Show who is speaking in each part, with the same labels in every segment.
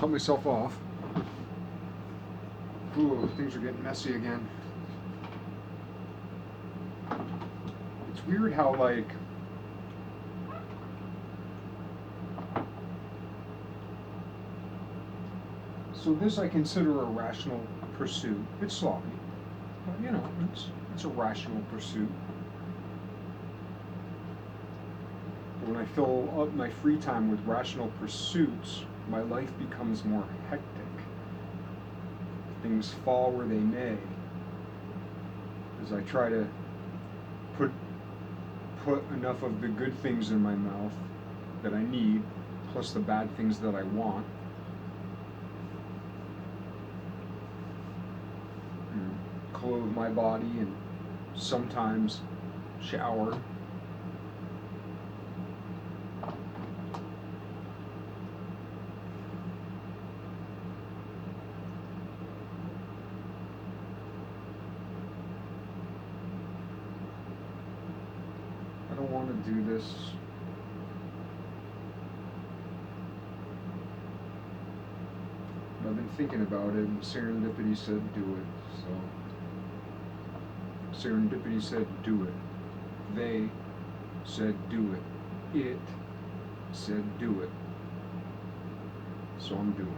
Speaker 1: cut myself off. Ooh, things are getting messy again. It's weird how, like, so this I consider a rational pursuit. It's sloppy, but you know, it's a rational pursuit. When I fill up my free time with rational pursuits, my life becomes more hectic. Things fall where they may, as I try to put enough of the good things in my mouth that I need, plus the bad things that I want. Clothe my body and sometimes shower. I don't want to do this. I've been thinking about it, and serendipity said do it, so. Serendipity said do it. They said do it. It said do it. So I'm doing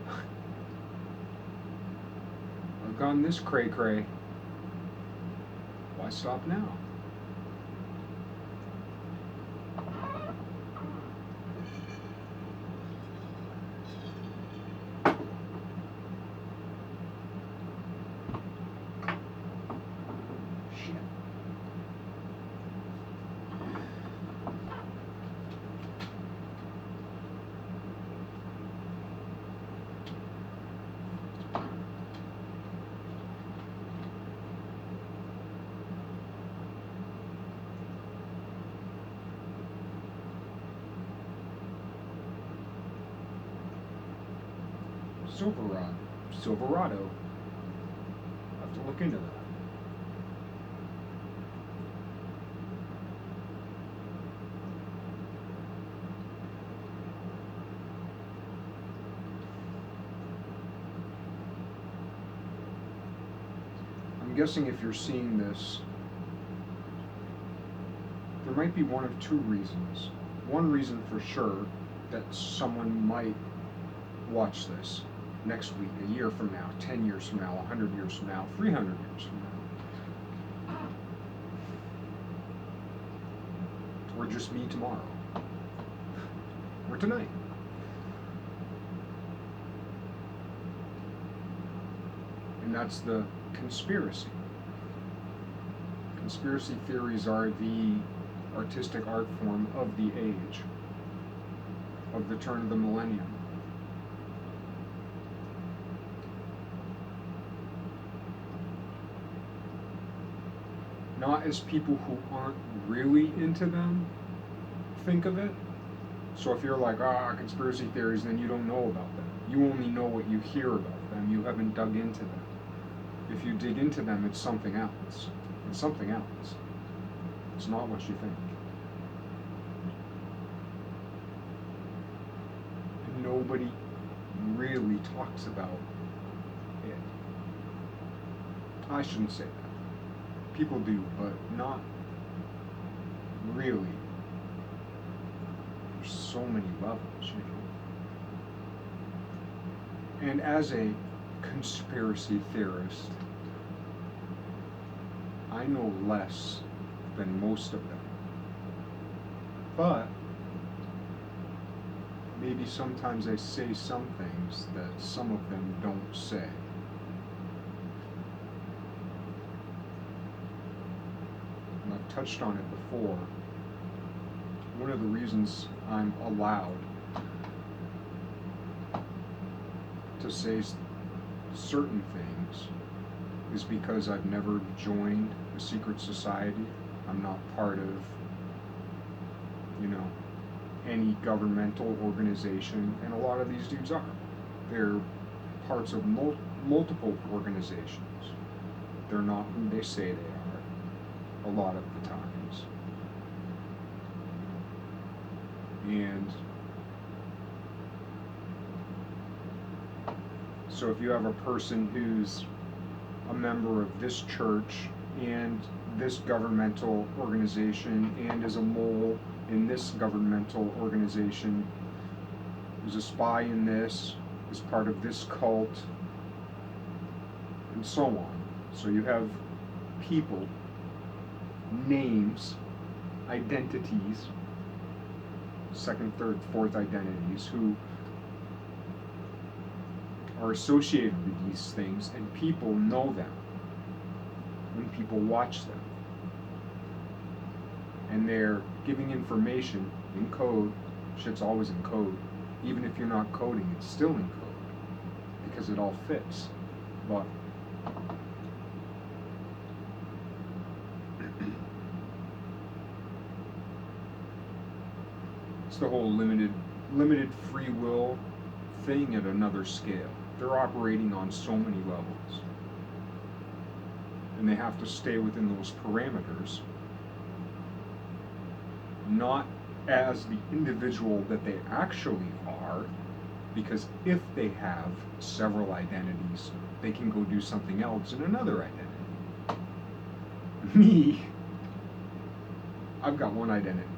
Speaker 1: it. I've gone this cray-cray. Why stop now? Silverado. I have to look into that. I'm guessing if you're seeing this, there might be one of two reasons. One reason for sure that someone might watch this next week, a year from now, 10 years from now, 100 years from now, 300 years from now. Or just me tomorrow. Or tonight. And that's the conspiracy. Conspiracy theories are the artistic art form of the age, of the turn of the millennium. Not as people who aren't really into them think of it. So if you're like, conspiracy theories, then you don't know about them. You only know what you hear about them. You haven't dug into them. If you dig into them, it's something else. It's something else. It's not what you think. And nobody really talks about it. I shouldn't say that. People do, but not really. There's so many levels, you know. And as a conspiracy theorist, I know less than most of them. But maybe sometimes I say some things that some of them don't say. I've touched on it before. One of the reasons I'm allowed to say certain things is because I've never joined a secret society. I'm not part of, any governmental organization, and a lot of these dudes are. They're parts of multiple organizations. They're not who they say they are a lot of the times. And So if you have a person who's a member of this church and this governmental organization and is a mole in this governmental organization, is a spy in this, is part of this cult, and so on. So you have people, names, identities, second, third, fourth identities who are associated with these things, and people know them when people watch them. And they're giving information in code. Shit's always in code. Even if you're not coding, it's still in code because it all fits. But it's the whole limited free will thing at another scale. They're operating on so many levels, and they have to stay within those parameters, not as the individual that they actually are, because if they have several identities, they can go do something else in another identity. Me, I've got one identity.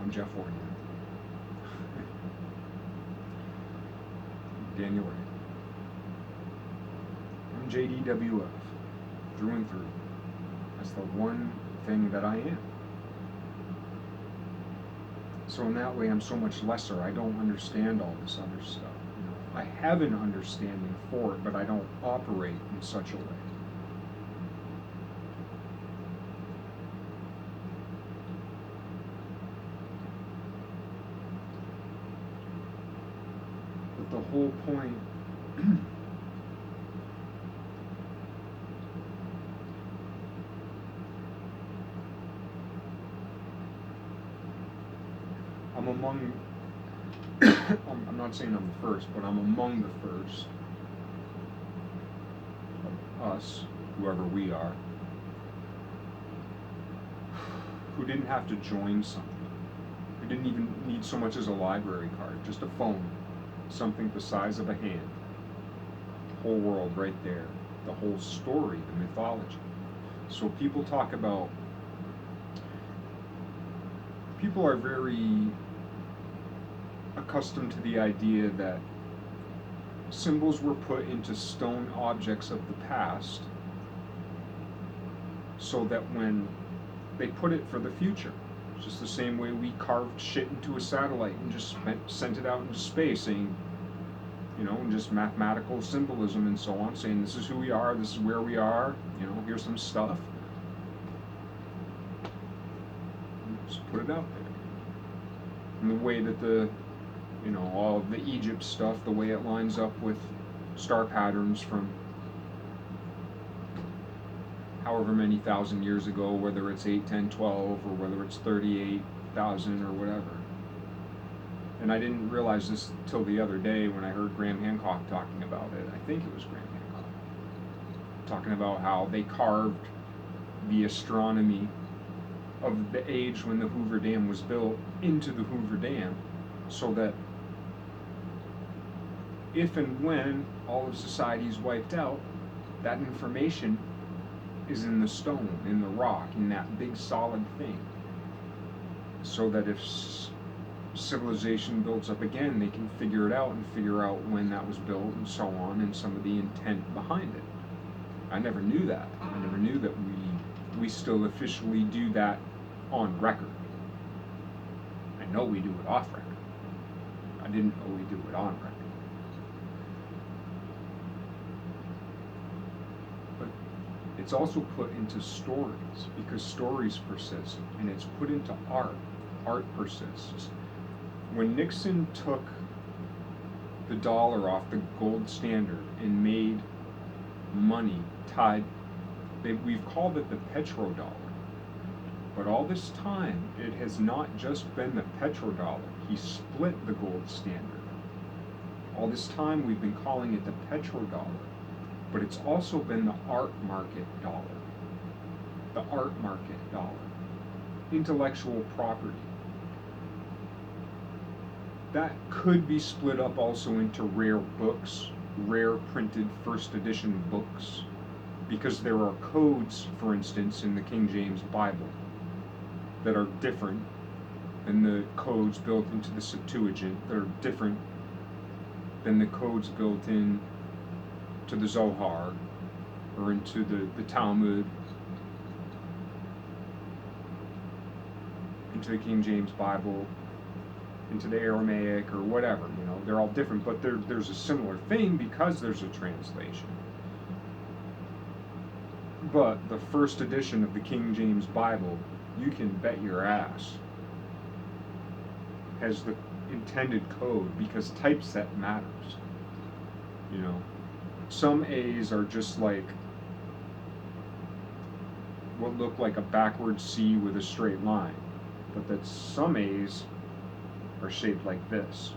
Speaker 1: I'm Jeff Warner. Daniel Ray. I'm JDWF, through and through. That's the one thing that I am. So in that way, I'm so much lesser. I don't understand all this other stuff. You know, I have an understanding for it, but I don't operate in such a way. But the whole point I'm among, I'm not saying I'm the first, but I'm among the first of us, whoever we are, who didn't have to join something, who didn't even need so much as a library card, just a phone, something the size of a hand, whole world right there, the whole story, the mythology. So people talk about, people are very accustomed to the idea that symbols were put into stone objects of the past so that when they put it for the future, just the same way we carved shit into a satellite and just sent it out into space, saying, you know, and just mathematical symbolism and so on, saying this is who we are, this is where we are, you know, here's some stuff. Just put it out there. And the way that the, you know, all of the Egypt stuff, the way it lines up with star patterns from however many thousand years ago, whether it's 8, 10, 12, or whether it's 38,000 or whatever. And I didn't realize this till the other day when I heard Graham Hancock talking about it. I think it was Graham Hancock. Talking about how they carved the astronomy of the age when the Hoover Dam was built into the Hoover Dam, so that if and when all of society is wiped out, that information is in the stone, in the rock, in that big solid thing. So that if civilization builds up again, they can figure it out and figure out when that was built and so on, and some of the intent behind it. I never knew that. I never knew that we still officially do that on record. I know we do it off record. I didn't know we do it on record. But it's also put into stories, because stories persist, and it's put into art. Art persists. When Nixon took the dollar off the gold standard and made money tied, we've called it the petrodollar. But all this time, it has not just been the petrodollar. He split the gold standard. All this time, we've been calling it the petrodollar. But it's also been the art market dollar. The art market dollar. Intellectual property. that could be split up also into rare books, rare printed first edition books, because there are codes, for instance, in the King James Bible that are different than the codes built into the Septuagint, that are different than the codes built in to the Zohar or into the Talmud, into the King James Bible, into the Aramaic or whatever. They're all different, but there's a similar thing because there's a translation. But the first edition of the King James Bible, you can bet your ass, has the intended code because typeset matters. Some A's are just like what look like a backward C with a straight line, but that some A's are shaped like this.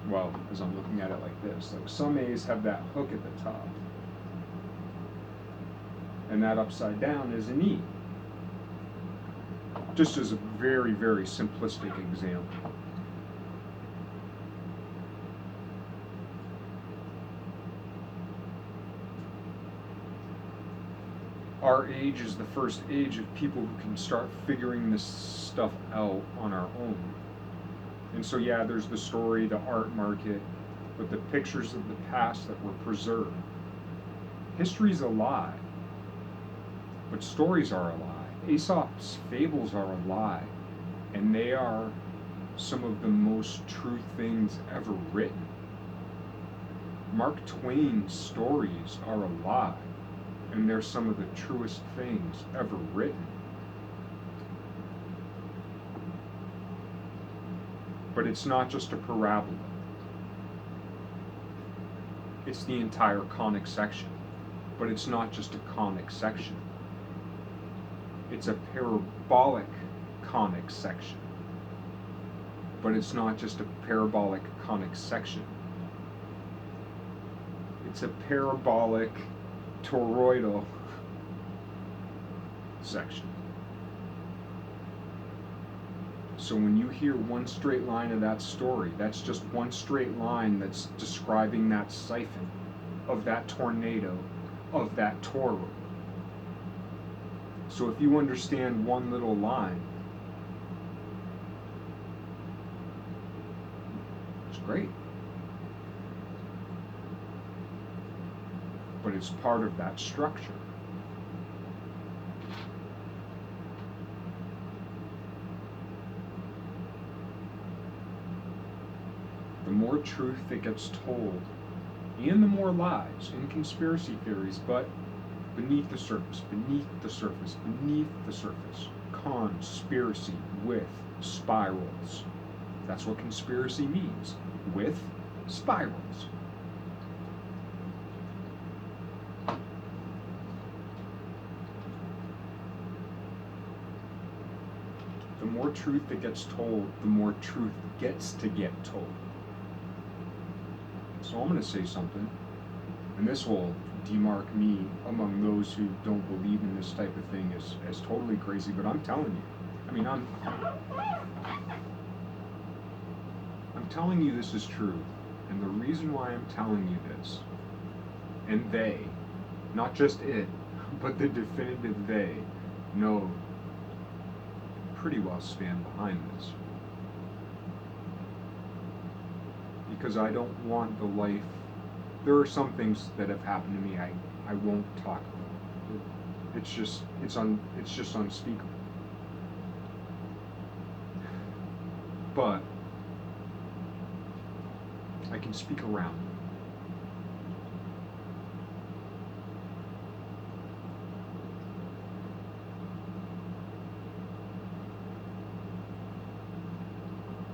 Speaker 1: Well, as I'm looking at it like this, like some A's have that hook at the top, and that upside down is an E. Just as a very, very simplistic example. Our age is the first age of people who can start figuring this stuff out on our own. And so, yeah, there's the story, the art market, but the pictures of the past that were preserved. History's a lie, but stories are a lie. Aesop's fables are a lie, and they are some of the most true things ever written. Mark Twain's stories are a lie, and they're some of the truest things ever written. But it's not just a parabola. It's the entire conic section. But it's not just a conic section. It's a parabolic conic section. But it's not just a parabolic conic section. It's a parabolic toroidal section. So when you hear one straight line of that story, that's just one straight line that's describing that siphon of that tornado, of that toroid. So if you understand one little line, it's great. But it's part of that structure. The more truth that gets told, and the more lies and conspiracy theories, but beneath the surface, beneath the surface, beneath the surface, conspiracy with spirals. That's what conspiracy means, with spirals. The more truth that gets told, the more truth gets to get told. So I'm going to say something, and this will demark me among those who don't believe in this type of thing as totally crazy, but I'm telling you. I mean, I'm telling you this is true, and the reason why I'm telling you this, and they, not just it, but the definitive they, know pretty well stand behind this. Because I don't want the life. There are some things that have happened to me I won't talk about. It's just unspeakable. But I can speak around it.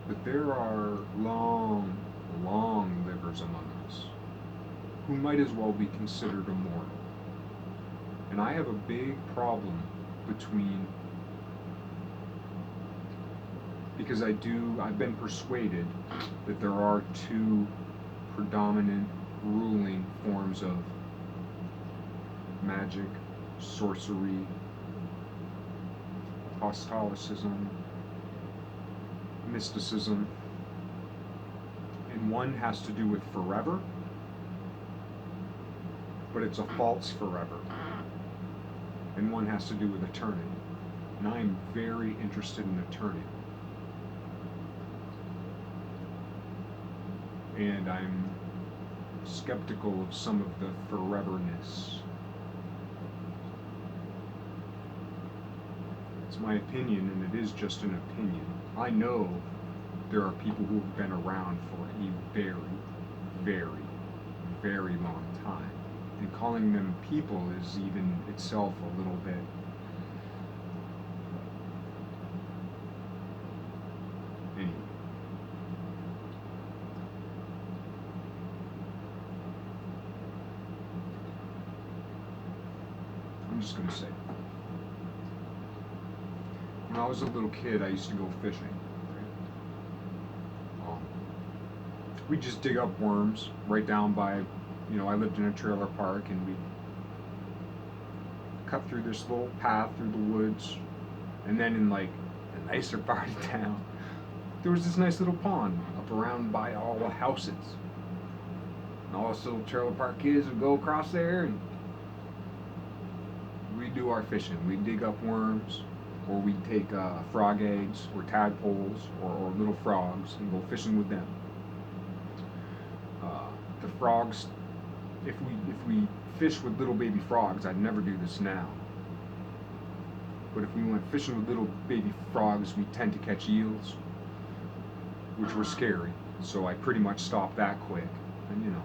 Speaker 1: But there are long livers among us who might as well be considered immortal. And I have a big problem because I've been persuaded that there are two predominant ruling forms of magic, sorcery, apostolicism, mysticism, and one has to do with forever, but it's a false forever, and one has to do with eternity. And I am very interested in eternity. And I'm skeptical of some of the foreverness. It's my opinion, and it is just an opinion. I know there are people who have been around for a very, very, very long time. And calling them people is even itself a little bit anyway. I'm just gonna say, when I was a little kid, I used to go fishing. We'd just dig up worms right down by, I lived in a trailer park, and we'd cut through this little path through the woods, and then in like the nicer part of town, there was this nice little pond up around by all the houses. And all us little trailer park kids would go across there, and we'd do our fishing. We'd dig up worms, or we'd take frog eggs, or tadpoles, or little frogs, and go fishing with them. The frogs, if we fish with little baby frogs, I'd never do this now. But if we went fishing with little baby frogs, we tend to catch eels, which were scary. So I pretty much stopped that quick. And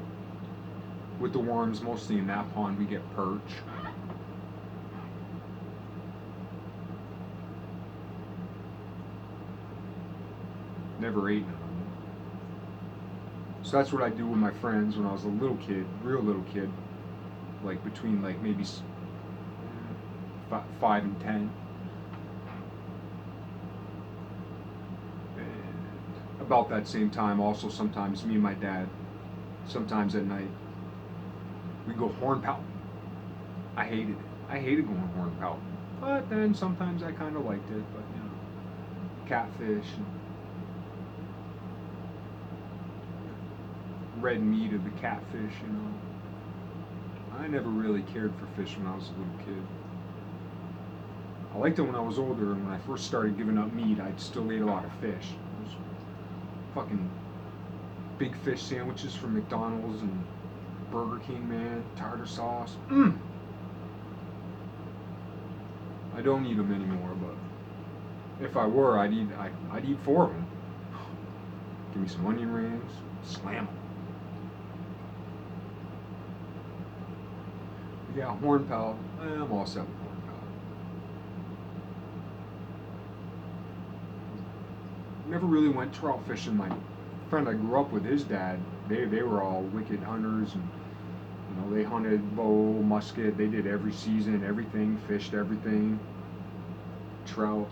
Speaker 1: with the worms, mostly in that pond, we get perch. Never ate them. So that's what I do with my friends when I was a little kid, real little kid, like between like maybe 5 and 10. And about that same time, also sometimes me and my dad, sometimes at night, we go hornpout. I hated it. I hated going hornpout. But then sometimes I kind of liked it. But catfish and red meat of the catfish, I never really cared for fish when I was a little kid. I liked it when I was older, and when I first started giving up meat, I still ate a lot of fish. Those fucking big fish sandwiches from McDonald's and Burger King, man, tartar sauce. I don't eat them anymore, but if I were, I'd eat 4 of them. Give me some onion rings, slam them. Yeah, hornpout. I'm all set with hornpout. Never really went trout fishing. My friend I grew up with, his dad, they were all wicked hunters, and they hunted bow, musket. They did every season, everything, fished everything, trout.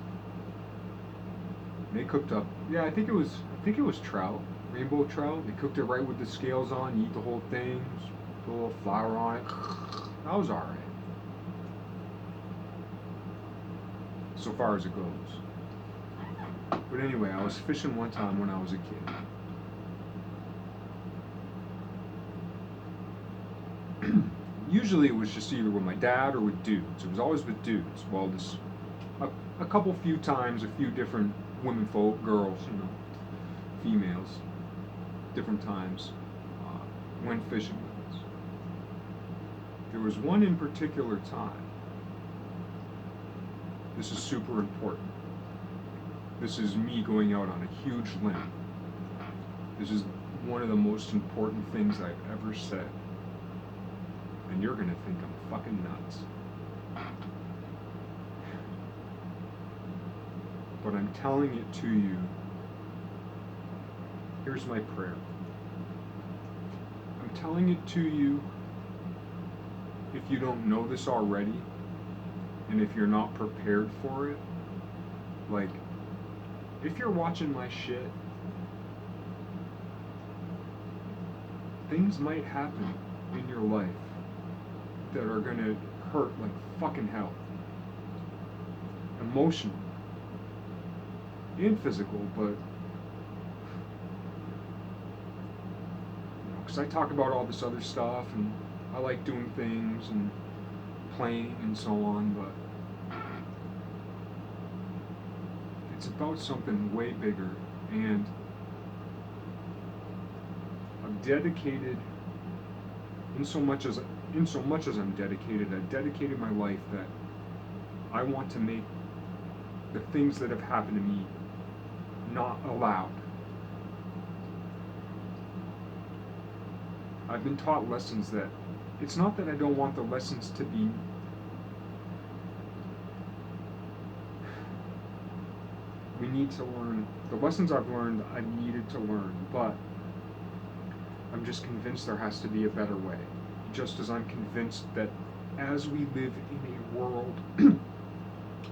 Speaker 1: They cooked up. Yeah, I think it was trout, rainbow trout. They cooked it right with the scales on. You eat the whole thing, put a little flour on it. That was alright. So far as it goes. But anyway, I was fishing one time when I was a kid. Usually it was just either with my dad or with dudes. It was always with dudes. Well, a couple few times, a few different women folk, girls, females, different times, went fishing. There was one in particular time. This is super important. This is me going out on a huge limb. This is one of the most important things I've ever said. And you're gonna think I'm fucking nuts. But I'm telling it to you. Here's my prayer. I'm telling it to you. If you don't know this already, and if you're not prepared for it, like, if you're watching my shit, things might happen in your life that are gonna hurt like fucking hell. Emotional and physical, but because I talk about all this other stuff, and I like doing things and playing and so on, but it's about something way bigger, and I'm dedicated, in so much as I'm dedicated, I've dedicated my life that I want to make the things that have happened to me not allowed. I've been taught lessons that, it's not that I don't want the lessons to be we need to learn, the lessons I've learned, I've needed to learn, but I'm just convinced there has to be a better way. Just as I'm convinced that as we live in a world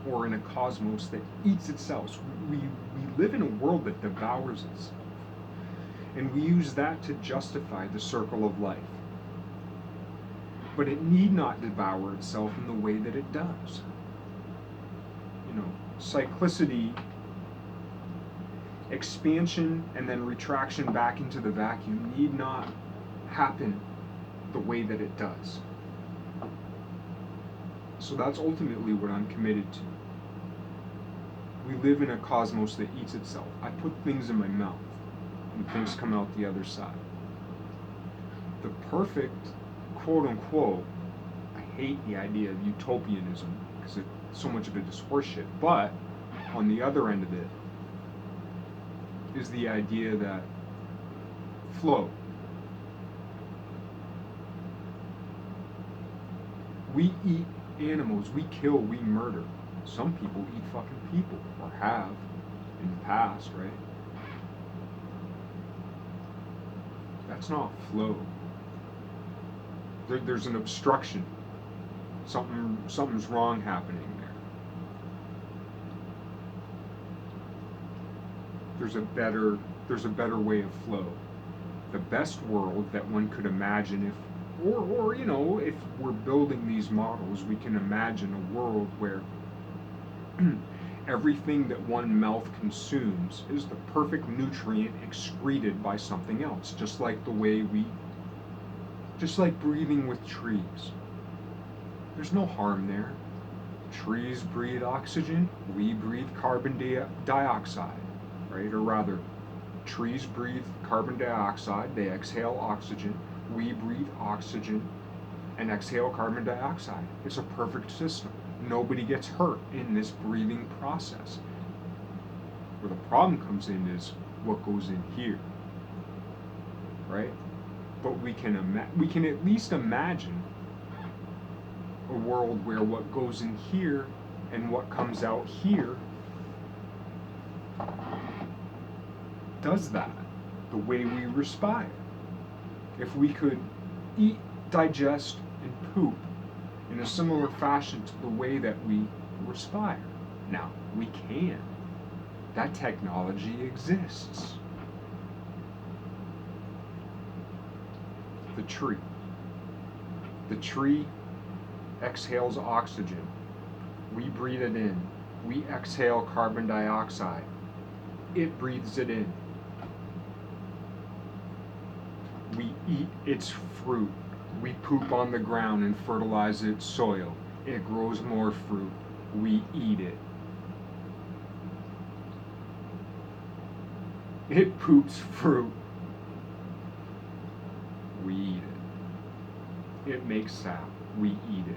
Speaker 1: or in a cosmos that eats itself, we live in a world that devours itself. And we use that to justify the circle of life. But it need not devour itself in the way that it does. You know, cyclicity, expansion and then retraction back into the vacuum need not happen the way that it does. So that's ultimately what I'm committed to. We live in a cosmos that eats itself. I put things in my mouth and things come out the other side. The perfect, quote unquote, I hate the idea of utopianism because so much of it is horseshit, but on the other end of it is the idea that flow. We eat animals, we kill, we murder. Some people eat fucking people, or have in the past, right? That's not flow. There's an obstruction. Something's wrong happening there. There's a better way of flow. The best world that one could imagine or you know, if we're building these models, we can imagine a world where everything that one mouth consumes is the perfect nutrient excreted by something else, just like breathing with trees. There's no harm there. Trees breathe oxygen, we breathe carbon dioxide, right? Or rather, trees breathe carbon dioxide, they exhale oxygen, we breathe oxygen and exhale carbon dioxide. It's a perfect system. Nobody gets hurt in this breathing process. Where the problem comes in is what goes in here, right? But we can at least imagine a world where what goes in here and what comes out here does that the way we respire. If we could eat, digest, and poop in a similar fashion to the way that we respire. Now, we can. That technology exists. The tree. The tree exhales oxygen. We breathe it in. We exhale carbon dioxide. It breathes it in. We eat its fruit. We poop on the ground and fertilize its soil. It grows more fruit. We eat it. It poops fruit. We eat it. It makes sap. We eat it.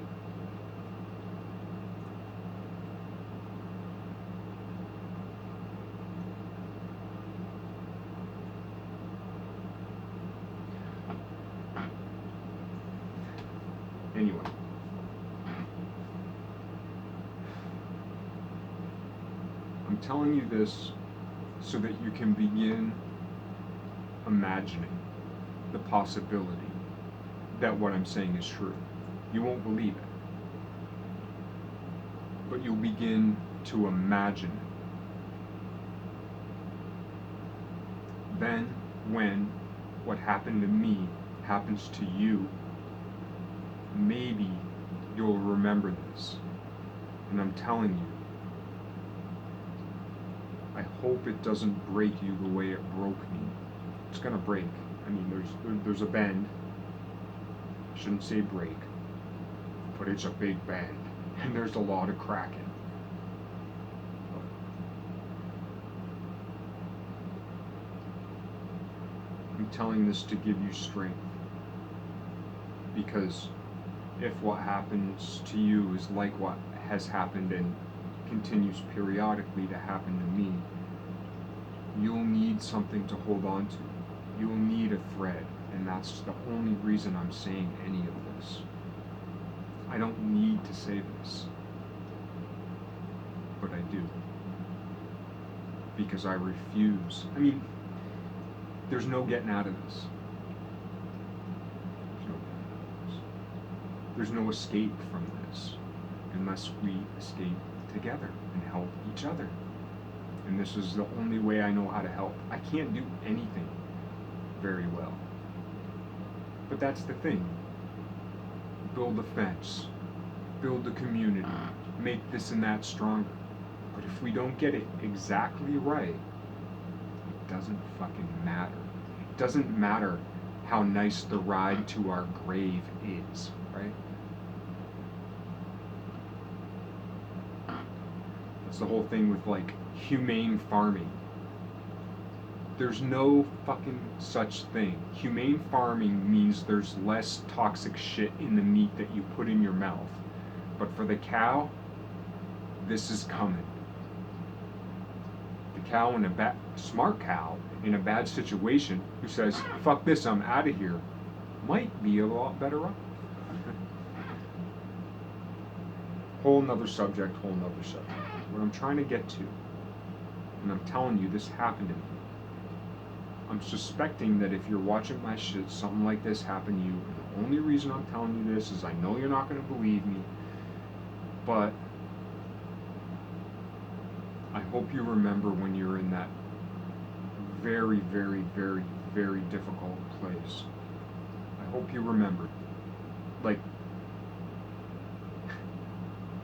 Speaker 1: Anyway. I'm telling you this so that you can begin imagining the possibility that what I'm saying is true. You won't believe it, but you'll begin to imagine it. Then, when what happened to me happens to you, maybe you'll remember this. And I'm telling you, I hope it doesn't break you the way it broke me. It's gonna break. I mean, there's a bend. I shouldn't say break, but it's a big bend, and there's a lot of cracking. I'm telling this to give you strength, because if what happens to you is like what has happened and continues periodically to happen to me, you'll need something to hold on to. You'll need a thread, and that's the only reason I'm saying any of this. I don't need to say this, but I do. Because I refuse. I mean, there's no getting out of this. There's no escape from this unless we escape together and help each other. And this is the only way I know how to help. I can't do anything very well. But that's the thing. Build a fence. Build a community. Make this and that stronger. But if we don't get it exactly right, it doesn't fucking matter. It doesn't matter how nice the ride to our grave is, right? That's the whole thing with like humane farming. There's no fucking such thing. Humane farming means there's less toxic shit in the meat that you put in your mouth. But for the cow, this is coming. The cow in a smart cow in a bad situation who says, fuck this, I'm out of here, might be a lot better off. Whole nother subject. What I'm trying to get to, and I'm telling you, this happened to me. I'm suspecting that if you're watching my shit, something like this happened to you. And the only reason I'm telling you this is I know you're not going to believe me, but I hope you remember when you're in that very, very, very, very difficult place. I hope you remember. Like,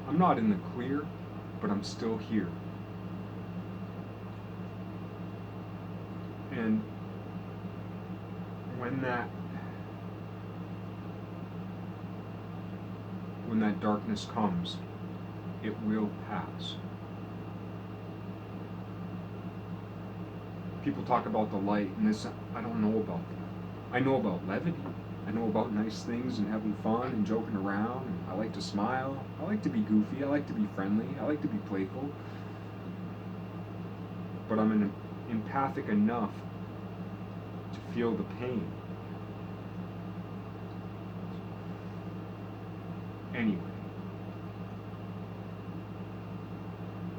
Speaker 1: I'm not in the clear, but I'm still here. And when that darkness comes, it will pass. People talk about the light, and this, I don't know about that. I know about levity. I know about nice things and having fun and joking around. And I like to smile. I like to be goofy. I like to be friendly. I like to be playful. But I'm empathic enough to feel the pain. Anyway,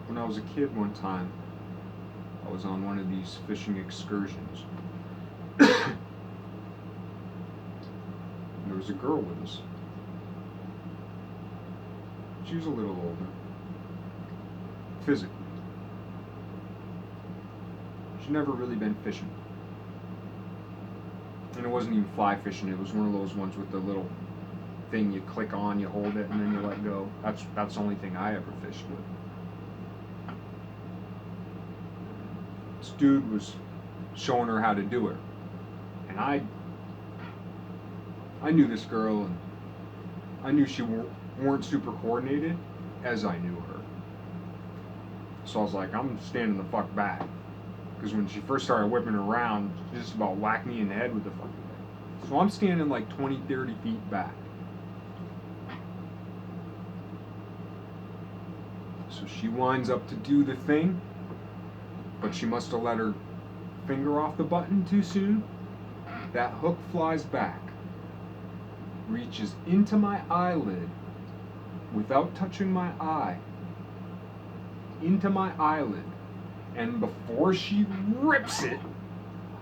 Speaker 1: when I was a kid one time, I was on one of these fishing excursions. There was a girl with us. She was a little older, physically. She'd never really been fishing. And it wasn't even fly fishing, it was one of those ones with the little thing you click on, you hold it, and then you let go. That's the only thing I ever fished with. This dude was showing her how to do it. And I knew this girl, and I knew she weren't super coordinated, as I knew her. So I was like, I'm standing the fuck back. Because when she first started whipping around, she just about whacked me in the head with the fucking thing. So I'm standing like 20, 30 feet back. So she winds up to do the thing, but she must have let her finger off the button too soon. That hook flies back, reaches into my eyelid without touching my eye, into my eyelid, and before she rips it,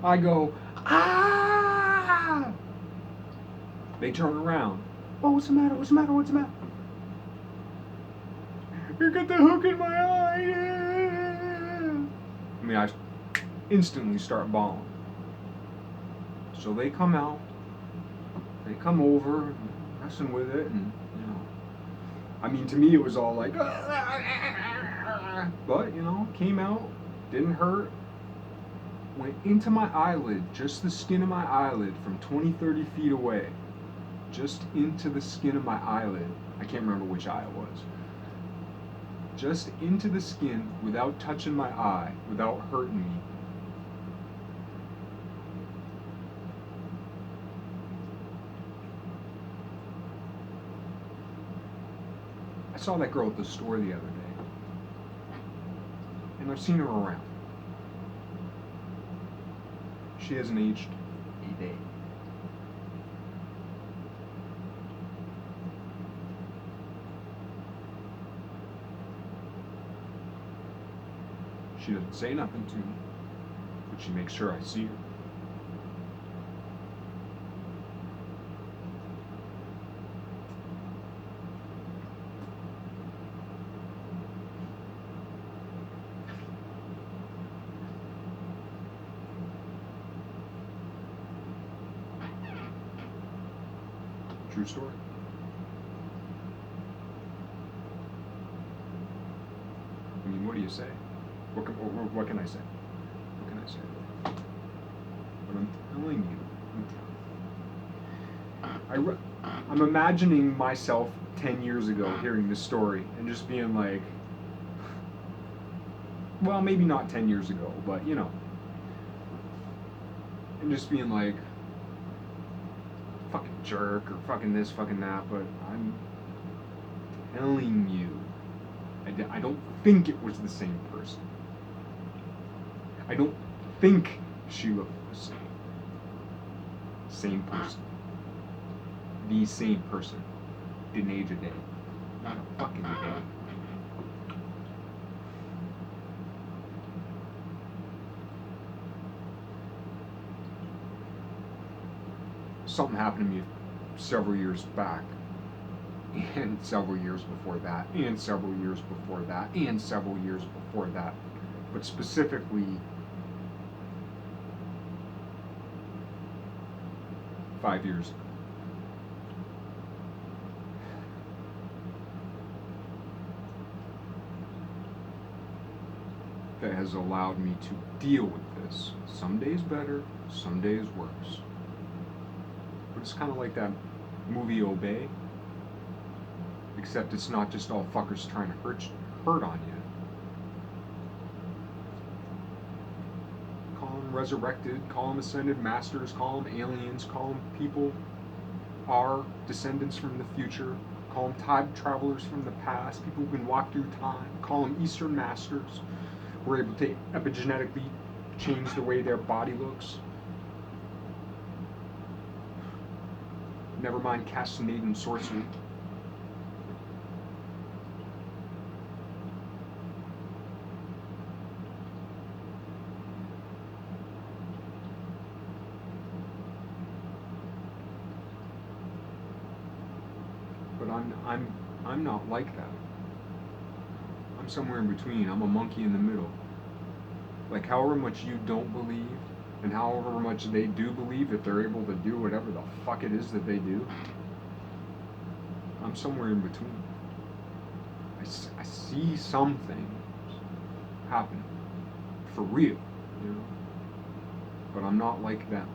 Speaker 1: I go, ah! They turn around. Oh, what's the matter? What's the matter? What's the matter? You got the hook in my eye. Yeah. I mean, I instantly start bawling. So they come out. They come over, messing with it, and you know. I mean, to me, it was all like, but you know, came out, didn't hurt. went into my eyelid, just the skin of my eyelid, from 20, 30 feet away. Just into the skin of my eyelid. I can't remember which eye it was. Just into the skin without touching my eye, without hurting me. I saw that girl at the store the other day, and I've seen her around. She hasn't aged a day. She doesn't say nothing to me, but she makes sure I see her. True story. I mean, what do you say? What can I say? What can I say? But I'm telling you, I'm imagining myself 10 years ago hearing this story and just being like, well, maybe not 10 years ago, but you know, and just being like, fucking jerk or fucking this, fucking that, but I'm telling you, I don't think it was the same person. I don't think she looked the same. Same person. The same person. Didn't age a day. Not a fucking day. Something happened to me several years back, and several years before that, and several years before that, and several years before that, but specifically 5 years ago. That has allowed me to deal with this. Some days better, some days worse. But it's kind of like that movie Obey, except it's not just all fuckers trying to hurt on you. Call them resurrected, call them ascended masters, call them aliens, call them people are descendants from the future, call them time travelers from the past, people who can walk through time, call them Eastern masters who are able to epigenetically change the way their body looks. Never mind castanedan sorcery. But I'm not like that. I'm somewhere in between. I'm a monkey in the middle. Like however much you don't believe, and however much they do believe that they're able to do whatever the fuck it is that they do, I'm somewhere in between. I see some things happen for real, you know, but I'm not like them.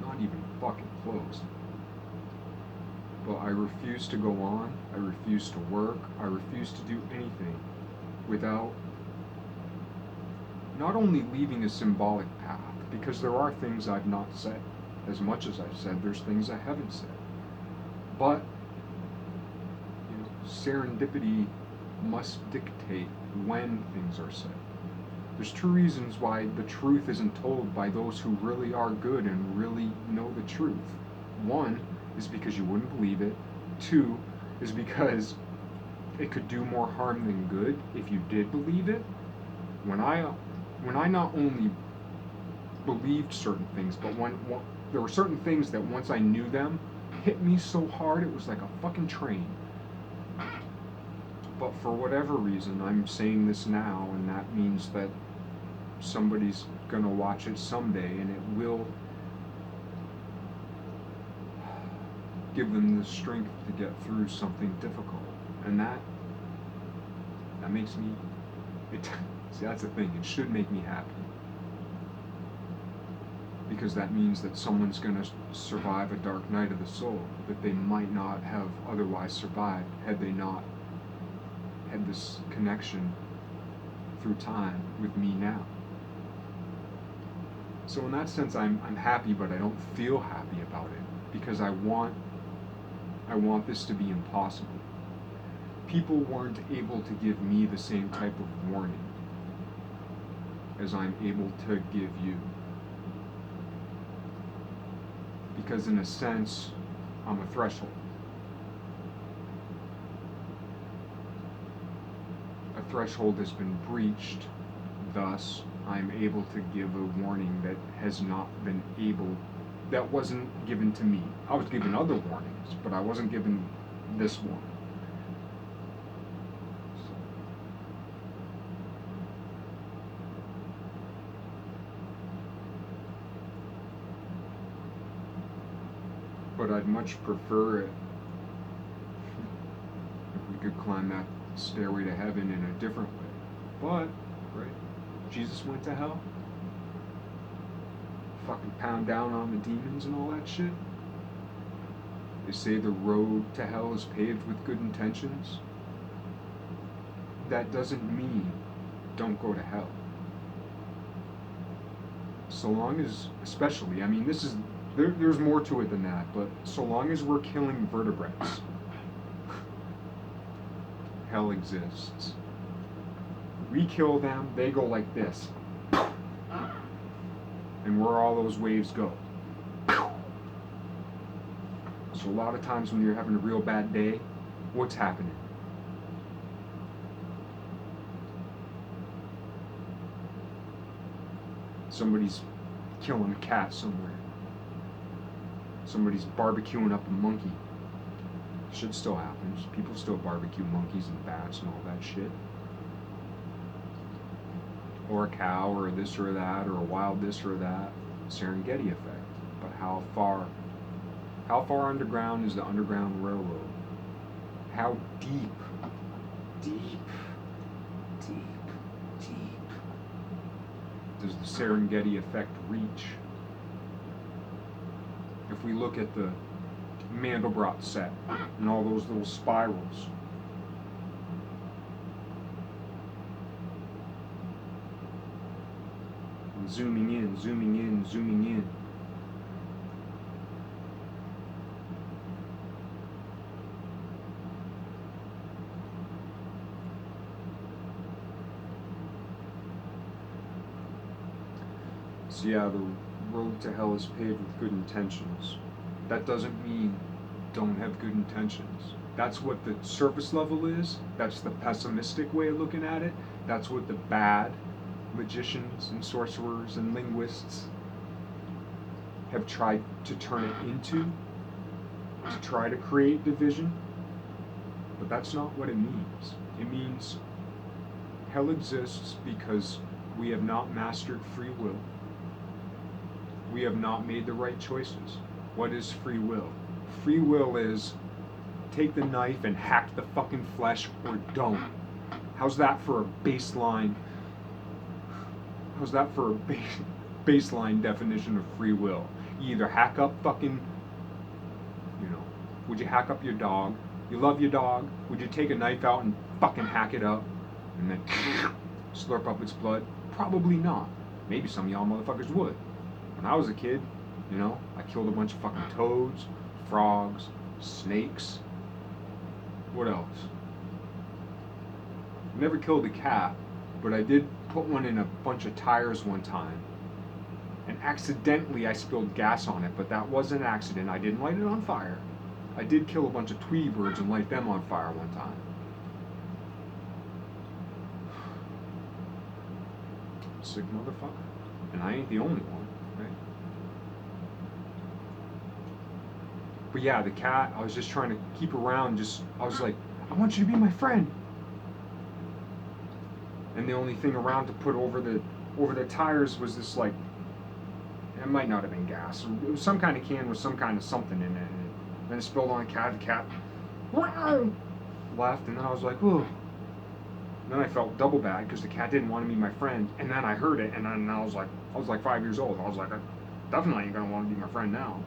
Speaker 1: Not even fucking close. But I refuse to go on, I refuse to work, I refuse to do anything without not only leaving a symbolic path, because there are things I've not said. As much as I've said, there's things I haven't said. But you know, serendipity must dictate when things are said. There's two reasons why the truth isn't told by those who really are good and really know the truth. One is because you wouldn't believe it. Two is because it could do more harm than good if you did believe it. When I not only believed certain things, but when there were certain things that once I knew them, hit me so hard it was like a fucking train. But for whatever reason, I'm saying this now, and that means that somebody's gonna watch it someday, and it will give them the strength to get through something difficult. And that makes me, see, that's the thing, it should make me happy. because that means that someone's going to survive a dark night of the soul that they might not have otherwise survived had they not had this connection through time with me now. So in that sense, I'm happy, but I don't feel happy about it because I want this to be impossible. People weren't able to give me the same type of warning as I'm able to give you. Because in a sense, I'm a threshold. A threshold has been breached, thus I'm able to give a warning that has not been able, that wasn't given to me. I was given other warnings, but I wasn't given this one. But I'd much prefer it if we could climb that stairway to heaven in a different way. But, right, Jesus went to hell. Fucking pound down on the demons and all that shit. They say the road to hell is paved with good intentions. That doesn't mean don't go to hell. So long as, especially, I mean, this is, there's more to it than that, but so long as we're killing vertebrates, hell exists. We kill them, they go like this. And where all those waves go. So a lot of times when you're having a real bad day, what's happening? Somebody's killing a cat somewhere. Somebody's barbecuing up a monkey. Shit still happens. People still barbecue monkeys and bats and all that shit. Or a cow, or this or that, or a wild this or that. Serengeti effect. But how far underground is the Underground Railroad? How deep does the Serengeti effect reach? If we look at the Mandelbrot set and all those little spirals, and zooming in, zooming in, zooming in. So yeah, the road to hell is paved with good intentions. That doesn't mean don't have good intentions. That's what the surface level is. That's the pessimistic way of looking at it. That's what the bad magicians and sorcerers and linguists have tried to turn it into, to try to create division. But that's not what it means. It means hell exists because we have not mastered free will. We have not made the right choices. What is free will? Free will is take the knife and hack the fucking flesh or don't. How's that for a baseline? How's that for a baseline definition of free will? You either hack up fucking, would you hack up your dog? You love your dog? Would you take a knife out and fucking hack it up and then slurp up its blood? Probably not. Maybe some of y'all motherfuckers would. When I was a kid, I killed a bunch of fucking toads, frogs, snakes. What else? Never killed a cat, but I did put one in a bunch of tires one time. And accidentally I spilled gas on it, but that was an accident. I didn't light it on fire. I did kill a bunch of twee birds and light them on fire one time. Sick motherfucker. And I ain't the only one, right? But yeah, the cat, I was just trying to keep around, I was like, I want you to be my friend. And the only thing around to put over the tires was this, like, it might not have been gas. It was some kind of can with some kind of something in it. And then it spilled on the cat left, and then I was like, ooh. And then I felt double bad because the cat didn't want to be my friend. And then I heard it, and then I was like 5 years old. I was like, Definitely ain't gonna want to be my friend now.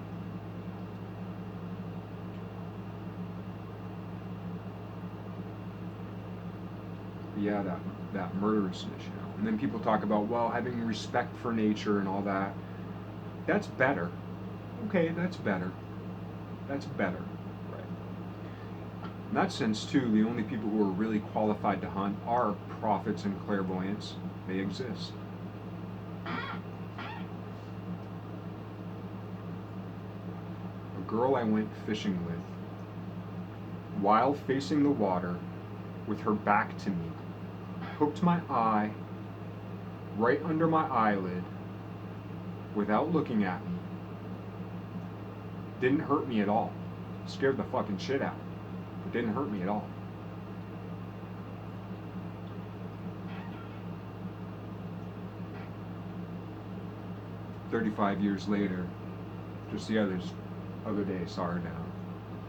Speaker 1: But yeah, that murderousness, you know. And then people talk about, well, having respect for nature and all that. That's better. Okay, that's better. That's better. Right. In that sense, too, the only people who are really qualified to hunt are prophets and clairvoyants. They exist. A girl I went fishing with, while facing the water, with her back to me, hooked my eye right under my eyelid without looking at me. Didn't hurt me at all. Scared the fucking shit out. But didn't hurt me at all. "35 years later, just the other day, saw her down.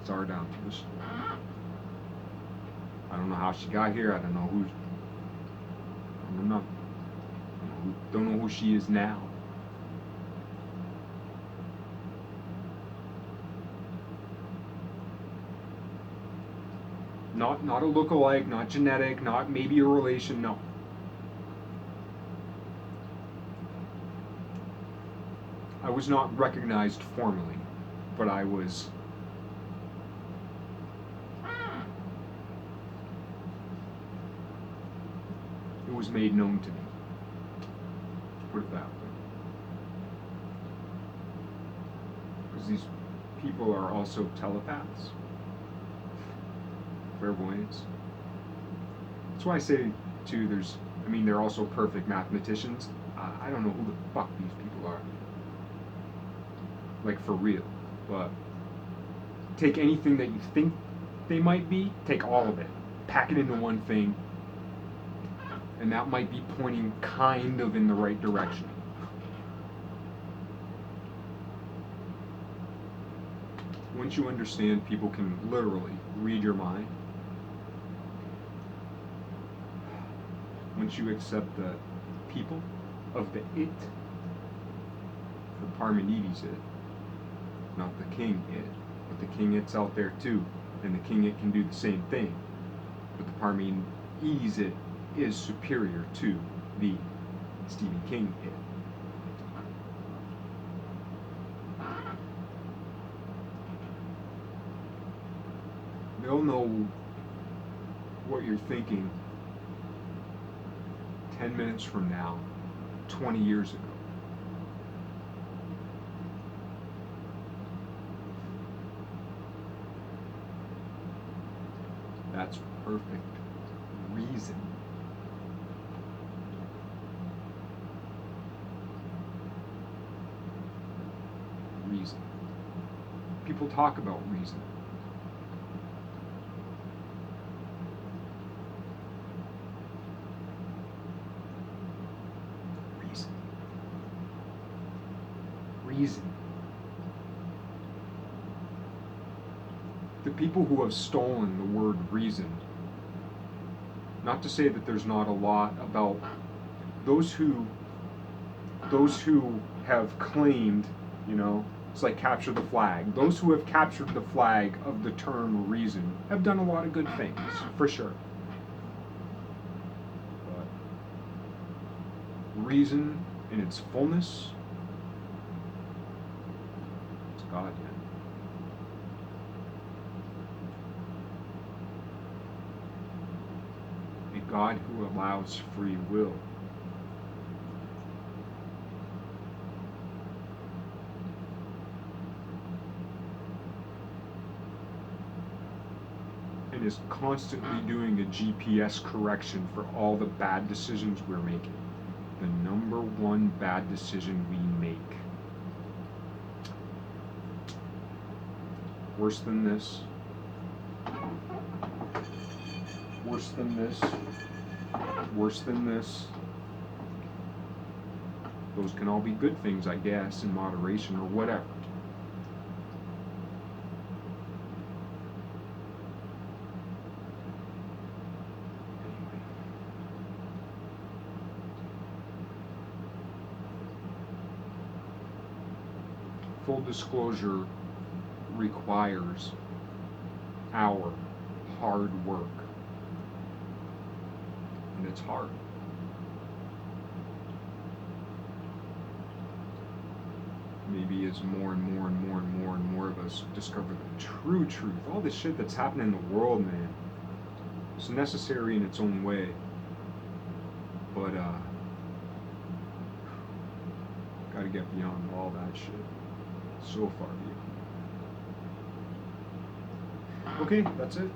Speaker 1: Saw her down. Just, I don't know how she got here. I don't know who. I don't know. Don't know who she is now. Not a look-alike, not genetic, not maybe a relation. No. I was not recognized formally, but I was. It was made known to me. Put it that way. Because these people are also telepaths, clairvoyants. That's why I say, too, they're also perfect mathematicians. I don't know who the fuck these people are. Like, for real. But take anything that you think they might be, take all of it, pack it into one thing, and that might be pointing kind of in the right direction. Once you understand people can literally read your mind, once you accept the people of the it, the Parmenides it, not the king it, but the king it's out there too, and the king it can do the same thing, but the Parmenides it is superior to the Stephen King it. They'll know what you're thinking 10 minutes from now, 20 years ago. That's perfect reason. Reason. People talk about reason. Reason. The people who have stolen the word reason, not to say that there's not a lot about those who have claimed, it's like capture the flag. Those who have captured the flag of the term reason have done a lot of good things, for sure. But reason in its fullness, it's God, man. A God who allows free will. And is constantly doing a GPS correction for all the bad decisions we're making. The number one bad decision we make. Worse than this. Worse than this. Worse than this. Those can all be good things, I guess, in moderation or whatever. full disclosure requires our hard work. And it's hard. Maybe as more and more and more and more and more of us discover the true truth, all this shit that's happening in the world, man, it's necessary in its own way. But gotta get beyond all that shit. So far beyond. Okay, that's it.